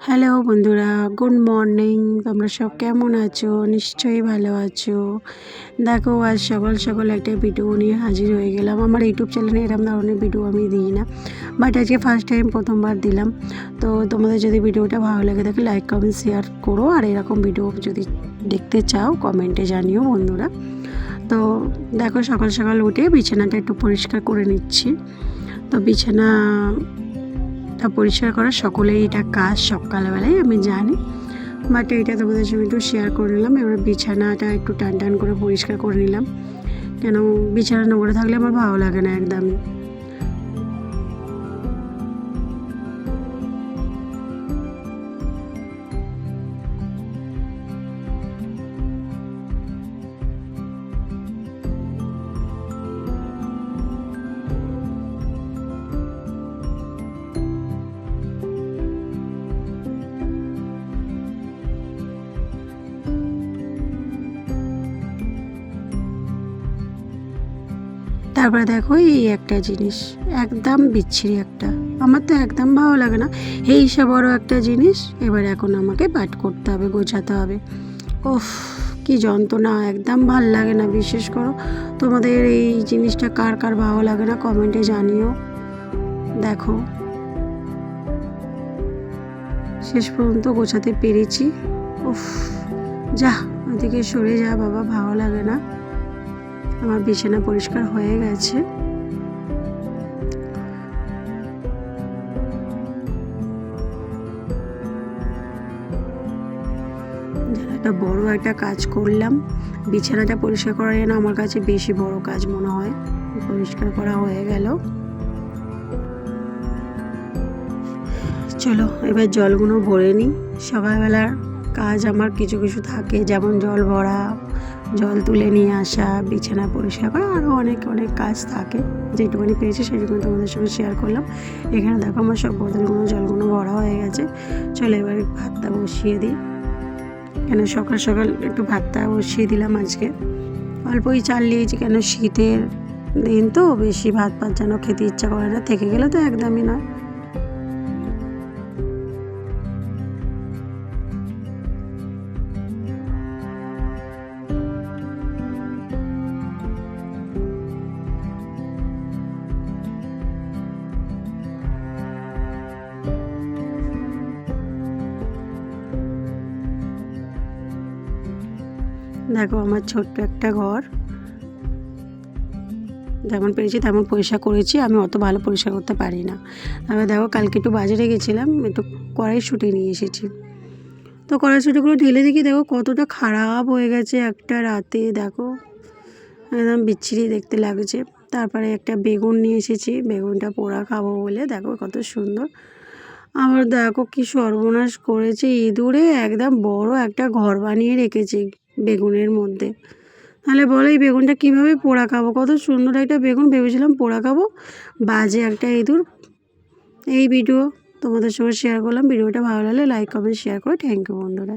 Hello বন্ধুরা, good morning. তোমরা সব কেমন আছো? নিশ্চয়ই ভালো আছো। দেখো, আজ সকাল সকাল একটা ভিডিও নিয়ে হাজির হয়ে গেলাম। আমার ইউটিউব চ্যানেলে এরকম ধরনের ভিডিও আমি দিই না, বাট আজকে ফার্স্ট টাইম, প্রথমবার দিলাম। তো তোমাদের যদি ভিডিওটা ভালো লাগে থাকে লাইক কমেন্ট শেয়ার করো, আর এরকম ভিডিও যদি দেখতে চাও কমেন্টে জানিও বন্ধুরা। তো দেখো, সকাল সকাল উঠে বিছানাটা একটু পরিষ্কার করে নিচ্ছি। তো বিছানাটা পরিষ্কার করা সকলেই এটা কাজ, সকালবেলায় আমি জানি, বাট এটা তোমাদের সঙ্গে একটু শেয়ার করে নিলাম। এবার বিছানাটা একটু টান টান করে পরিষ্কার করে নিলাম, কেন বিছানা নোংরা থাকলে আমার ভালো লাগে না একদমই। তারপরে দেখো, এই একটা জিনিস একদম বিচ্ছিরি একটা, আমার তো একদম ভালো লাগে না। এই সে বড় একটা জিনিস এবার এখন আমাকে পাঠ করতে হবে, গোছাতে হবে। ওফ, কি যন্ত্রণা, একদম ভাল লাগে না। বিশেষ করো তোমাদের এই জিনিসটা কার কার ভালো লাগে না কমেন্টে জানিও। দেখো, শেষ পর্যন্ত গোছাতে পেরেছি। উফ, যা ওদিকে সরে যা বাবা, ভালো লাগে না। আমার বিছানা পরিষ্কার হয়ে গেছে। একটা বড় একটা কাজ করলাম। বিছানাটা পরিষ্কার করা যেন আমার কাছে বেশি বড় কাজ মনে হয়। পরিষ্কার করা হয়ে গেল। চলো এবার জলগুলো ভরে নিই। সকালবেলার কাজ আমার কিছু কিছু থাকে, যেমন জল ভরা, জল তুলে নিয়ে আসা, বিছানা পরিষ্কার করা, আরও অনেক অনেক কাজ থাকে। যেটুকুনি পেয়েছি সেটুকুনি তোমাদের সঙ্গে শেয়ার করলাম। এখানে দেখো আমার সব বোতলগুলো, জলগুলো ভরা হয়ে গেছে। চলো এবার ভাতটা বসিয়ে দিই। কেন সকাল সকাল একটু ভাতটা বসিয়ে দিলাম আজকে। অল্পই চাল নিয়েছি, কেন শীতের দিন তো বেশি ভাত যেন খেতে ইচ্ছা করে না, থেকে গেলে তো একদমই নয়। দেখো আমার ছোট্ট একটা ঘর, যেমন পেরেছি তেমন পরিষ্কার করেছি। আমি অত ভালো পরিষ্কার করতে পারি না। তারপর দেখো, কালকে একটু বাজারে গেছিলাম, একটু কড়াইশুঁটি নিয়ে এসেছি। তো কড়াইশুঁটিগুলো ঢেলে দেখি, দেখো কতটা খারাপ হয়ে গেছে একটা রাতে। দেখো একদম বিচ্ছিরি দেখতে লাগছে। তারপরে একটা বেগুন নিয়ে এসেছি, বেগুনটা পোড়া খাবো বলে। দেখো কত সুন্দর। আবার দেখো কি সর্বনাশ করেছে ইঁদুরে, একদম বড় একটা ঘর বানিয়ে রেখেছে বেগুনের মধ্যে। তাহলে বলো এই বেগুনটা কীভাবে পোড়া খাবো? কত সুন্দর একটা বেগুন, ভেবেছিলাম পোড়া খাবো, বাজে একটা ইঁদুর। এই ভিডিও তোমাদের সঙ্গে শেয়ার করলাম। ভিডিওটা ভালো লাগলে লাইক কমেন্ট শেয়ার করো। থ্যাংক ইউ বন্ধুরা।